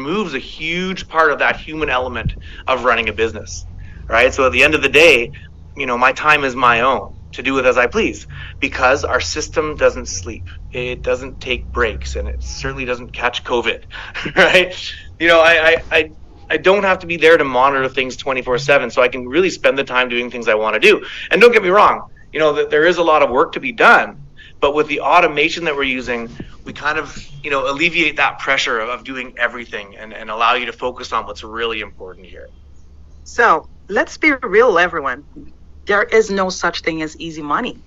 removes a huge part of that human element of running a business, right? So at the end of the day, my time is my own to do with as I please, because our system doesn't sleep. It doesn't take breaks, and it certainly doesn't catch COVID, right? I don't have to be there to monitor things 24/7, so I can really spend the time doing things I want to do. And don't get me wrong, there is a lot of work to be done, but with the automation that we're using, we kind of, alleviate that pressure of doing everything and allow you to focus on what's really important here. So let's be real, everyone. There is no such thing as easy money.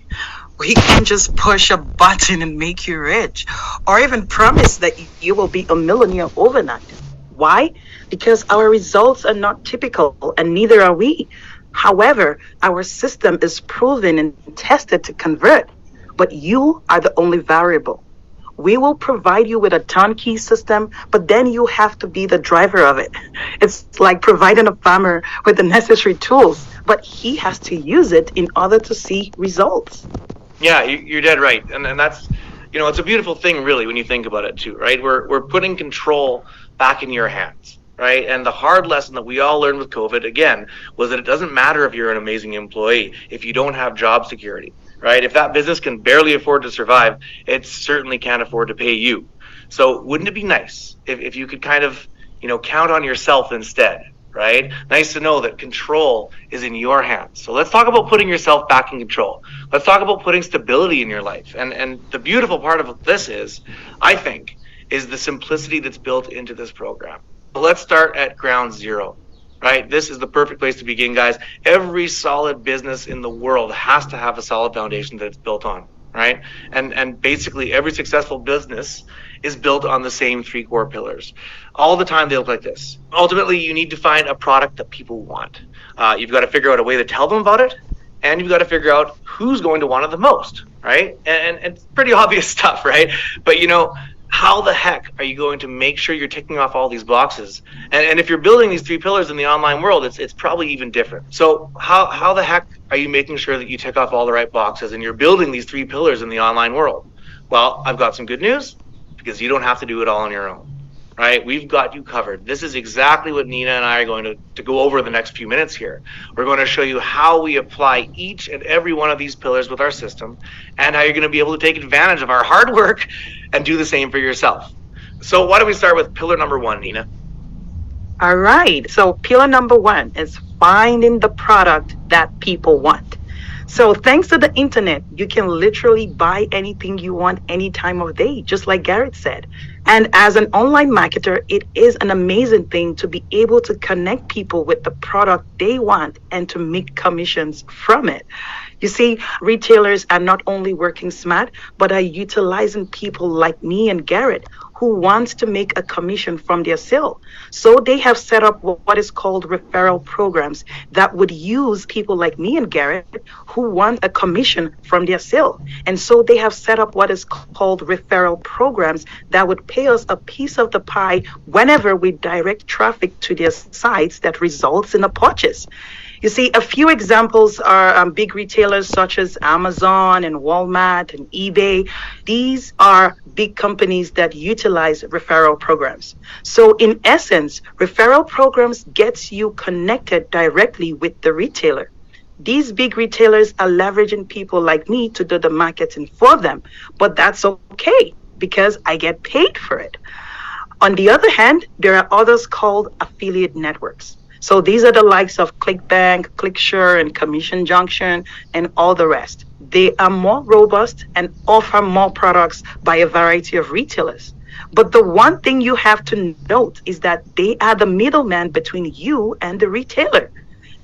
We can just push a button and make you rich, or even promise that you will be a millionaire overnight. Why? Because our results are not typical, and neither are we. However, our system is proven and tested to convert, but you are the only variable. We will provide you with a turnkey system, but then you have to be the driver of it. It's like providing a farmer with the necessary tools, but he has to use it in order to see results. Yeah, you're dead right. And that's, it's a beautiful thing, really, when you think about it too, right? We're putting control back in your hands, right? And the hard lesson that we all learned with COVID, again, was that it doesn't matter if you're an amazing employee if you don't have job security, right? If that business can barely afford to survive, it certainly can't afford to pay you. So wouldn't it be nice if you could kind of, count on yourself instead, right? Nice to know that control is in your hands. So let's talk about putting yourself back in control. Let's talk about putting stability in your life. And the beautiful part of this is, I think, is the simplicity that's built into this program. So let's start at ground zero, right? This is the perfect place to begin, guys. Every solid business in the world has to have a solid foundation that it's built on, right? And basically every successful business is built on the same three core pillars. All the time they look like this. Ultimately, you need to find a product that people want. You've got to figure out a way to tell them about it, and you've got to figure out who's going to want it the most, right? And it's pretty obvious stuff, right? But how the heck are you going to make sure you're ticking off all these boxes? And if you're building these three pillars in the online world, it's probably even different. So how the heck are you making sure that you tick off all the right boxes and you're building these three pillars in the online world? Well, I've got some good news, because you don't have to do it all on your own, right? We've got you covered. This is exactly what Nina and I are going to go over the next few minutes here. We're going to show you how we apply each and every one of these pillars with our system, and how you're going to be able to take advantage of our hard work and do the same for yourself. So why don't we start with pillar number one, Nina? All right. So pillar number one is finding the product that people want. So thanks to the internet, you can literally buy anything you want any time of day, just like Garrett said. And as an online marketer, it is an amazing thing to be able to connect people with the product they want and to make commissions from it. You see, retailers are not only working smart, but are utilizing people like me and Garrett who wants to make a commission from their sale. So they have set up what is called referral programs that would use people like me and Garrett who want a commission from their sale. And so they have set up what is called referral programs that would pay us a piece of the pie whenever we direct traffic to their sites that results in a purchase. You see, a few examples are big retailers such as Amazon and Walmart and eBay. These are big companies that utilize referral programs. So in essence, referral programs gets you connected directly with the retailer. These big retailers are leveraging people like me to do the marketing for them, but that's okay because I get paid for it. On the other hand, there are others called affiliate networks. So these are the likes of ClickBank, ClickSure, and Commission Junction, and all the rest. They are more robust and offer more products by a variety of retailers. But the one thing you have to note is that they are the middleman between you and the retailer.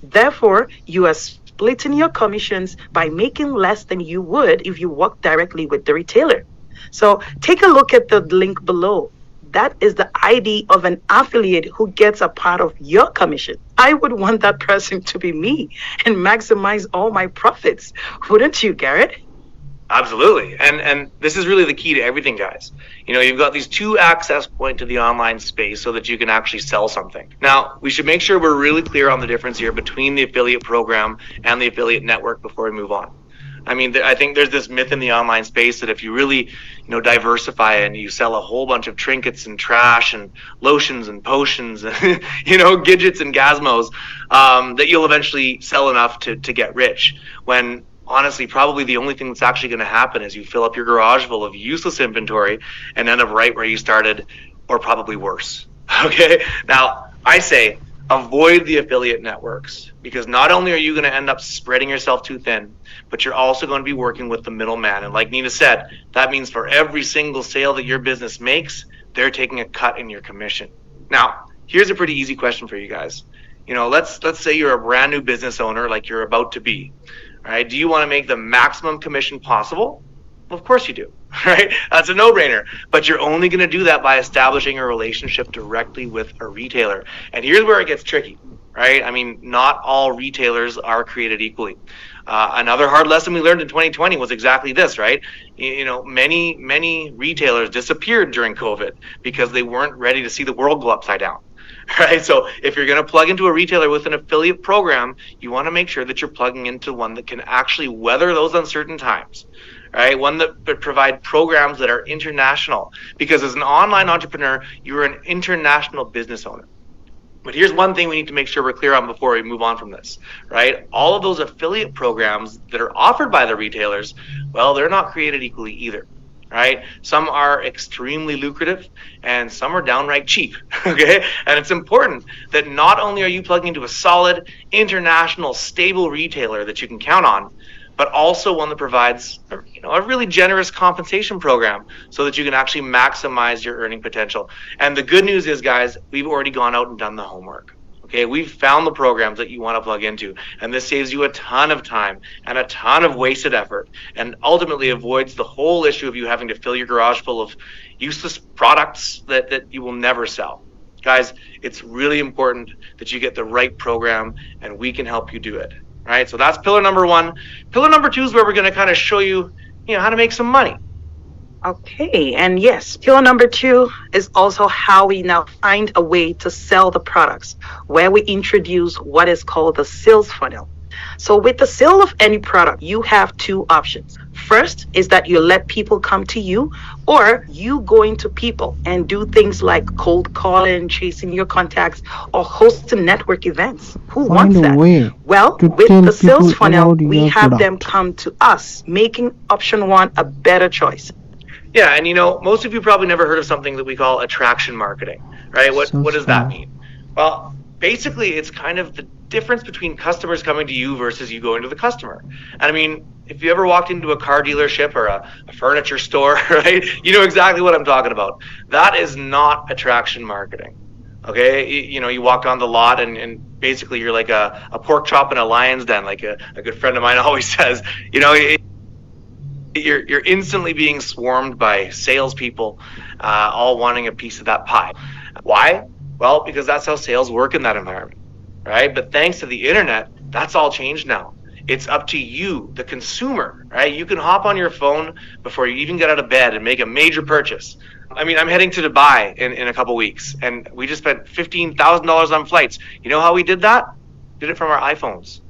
Therefore, you are splitting your commissions by making less than you would if you work directly with the retailer. So take a look at the link below. That is the ID of an affiliate who gets a part of your commission. I would want that person to be me and maximize all my profits. Wouldn't you, Garrett? Absolutely. And this is really the key to everything, guys. You've got these two access points to the online space so that you can actually sell something. Now, we should make sure we're really clear on the difference here between the affiliate program and the affiliate network before we move on. I mean, I think there's this myth in the online space that if you really, diversify and you sell a whole bunch of trinkets and trash and lotions and potions and, gadgets and gazmos, that you'll eventually sell enough to get rich. When honestly, probably the only thing that's actually going to happen is you fill up your garage full of useless inventory and end up right where you started, or probably worse. Okay. Now, I say avoid the affiliate networks, because not only are you going to end up spreading yourself too thin, but you're also going to be working with the middleman. And like Nina said, that means for every single sale that your business makes, they're taking a cut in your commission. Now, here's a pretty easy question for you guys. Let's say you're a brand new business owner, like you're about to be. Right? Do you want to make the maximum commission possible? Well, of course you do, right? That's a no-brainer. But you're only going to do that by establishing a relationship directly with a retailer. And here's where it gets tricky, right? I mean, not all retailers are created equally. Another hard lesson we learned in 2020 was exactly this, right? Many retailers disappeared during COVID because they weren't ready to see the world go upside down. Right. So if you're going to plug into a retailer with an affiliate program, you want to make sure that you're plugging into one that can actually weather those uncertain times. Right. One that provide programs that are international, because as an online entrepreneur, you're an international business owner. But here's one thing we need to make sure we're clear on before we move on from this, right? All of those affiliate programs that are offered by the retailers, well, they're not created equally either. Right? Some are extremely lucrative and some are downright cheap. Okay. And it's important that not only are you plugging into a solid, international, stable retailer that you can count on, but also one that provides a really generous compensation program so that you can actually maximize your earning potential. And the good news is, guys, we've already gone out and done the homework. Okay, we've found the programs that you want to plug into, and this saves you a ton of time and a ton of wasted effort, and ultimately avoids the whole issue of you having to fill your garage full of useless products that you will never sell. Guys, it's really important that you get the right program, and we can help you do it. Right? So that's pillar number one. Pillar number two is where we're going to kind of show you, how to make some money. Okay, and yes, pillar number two is also how we now find a way to sell the products, where we introduce what is called the sales funnel. So with the sale of any product, you have two options. First is that you let people come to you, or you going to people and do things like cold calling, chasing your contacts, or hosting network events. Who wants that? Well, with the sales funnel, we have them come to us, making option one a better choice. Yeah, and most of you probably never heard of something that we call attraction marketing, right? What does that mean? Well, basically, it's kind of the difference between customers coming to you versus you going to the customer. And I mean, if you ever walked into a car dealership or a furniture store, right, you know exactly what I'm talking about. That is not attraction marketing. Okay, you walked on the lot and basically you're like a pork chop in a lion's den, like a good friend of mine always says. You're instantly being swarmed by salespeople, all wanting a piece of that pie. Why? Well, because that's how sales work in that environment, right? But thanks to the internet, that's all changed now. It's up to you, the consumer, right? You can hop on your phone before you even get out of bed and make a major purchase. I mean, I'm heading to Dubai in a couple weeks, and we just spent $15,000 on flights. You know how we did that? Did it from our iPhones.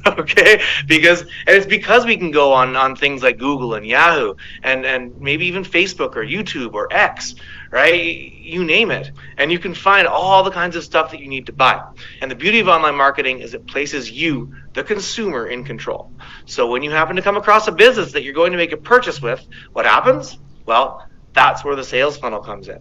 Okay, it's because we can go on things like Google and Yahoo and maybe even Facebook or YouTube or X, right? You name it, and you can find all the kinds of stuff that you need to buy. And the beauty of online marketing is it places you, the consumer, in control. So when you happen to come across a business that you're going to make a purchase with, what happens? Well, that's where the sales funnel comes in.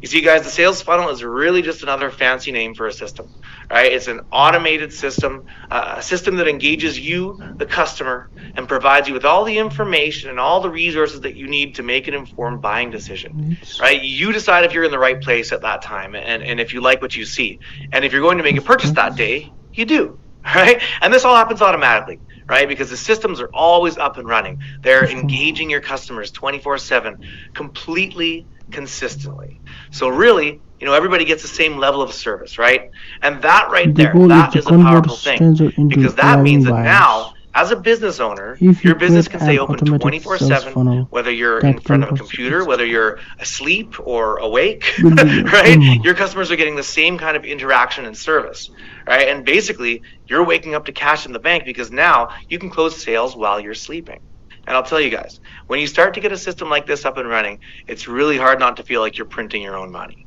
You see, guys, the sales funnel is really just another fancy name for a system, right? It's an automated system, a system that engages you, the customer, and provides you with all the information and all the resources that you need to make an informed buying decision, right? You decide if you're in the right place at that time and if you like what you see. And if you're going to make a purchase that day, you do, right? And this all happens automatically, right? Because the systems are always up and running. They're engaging your customers 24/7, completely consistently. So really, everybody gets the same level of service, right? And that right there, that is a powerful thing, because that means that now As a business owner, If you your business create can stay an open automated sales 24/7, funnel whether you're in that front of a converts computer, leads, whether you're asleep or awake, building your own right? money. Your customers are getting the same kind of interaction and service, right? And basically, you're waking up to cash in the bank because now you can close sales while you're sleeping. And I'll tell you guys, when you start to get a system like this up and running, it's really hard not to feel like you're printing your own money.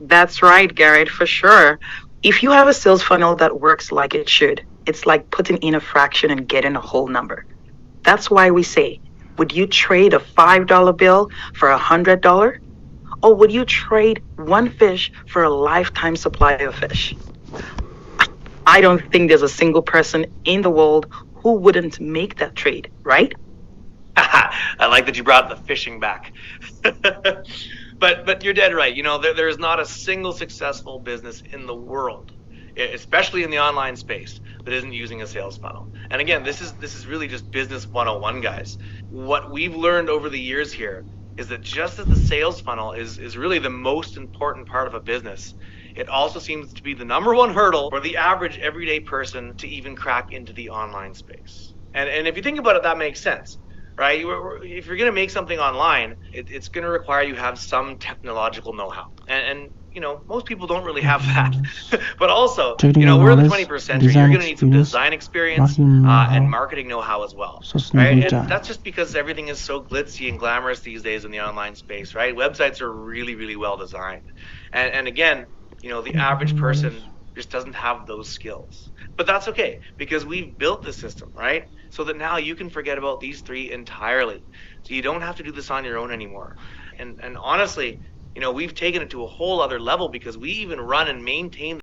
That's right, Garrett, for sure. If you have a sales funnel that works like it should, it's like putting in a fraction and getting a whole number. That's why we say, would you trade a $5 bill for $100? Or would you trade one fish for a lifetime supply of fish? I don't think there's a single person in the world who wouldn't make that trade, right? I like that you brought the fishing back. But you're dead right. There is not a single successful business in the world, especially in the online space, that isn't using a sales funnel. And again, this is really just business 101, guys. What we've learned over the years here is that just as the sales funnel is really the most important part of a business, it also seems to be the number one hurdle for the average everyday person to even crack into the online space. And if you think about it, that makes sense, right? If you're going to make something online, it's going to require you have some technological know-how. And most people don't really have that. But also, Technical we're in the knowledge, 21st century. You're design going to need some experience, design experience marketing know-how, and marketing know-how as well, right? sustainable And time. that's just because everything is so glitzy and glamorous these days in the online space, right? Websites are really, really well designed. And again, the average person just doesn't have those skills. But that's okay, because we've built the system, right? So that now you can forget about these three entirely. So you don't have to do this on your own anymore. And honestly, we've taken it to a whole other level because we even run and maintain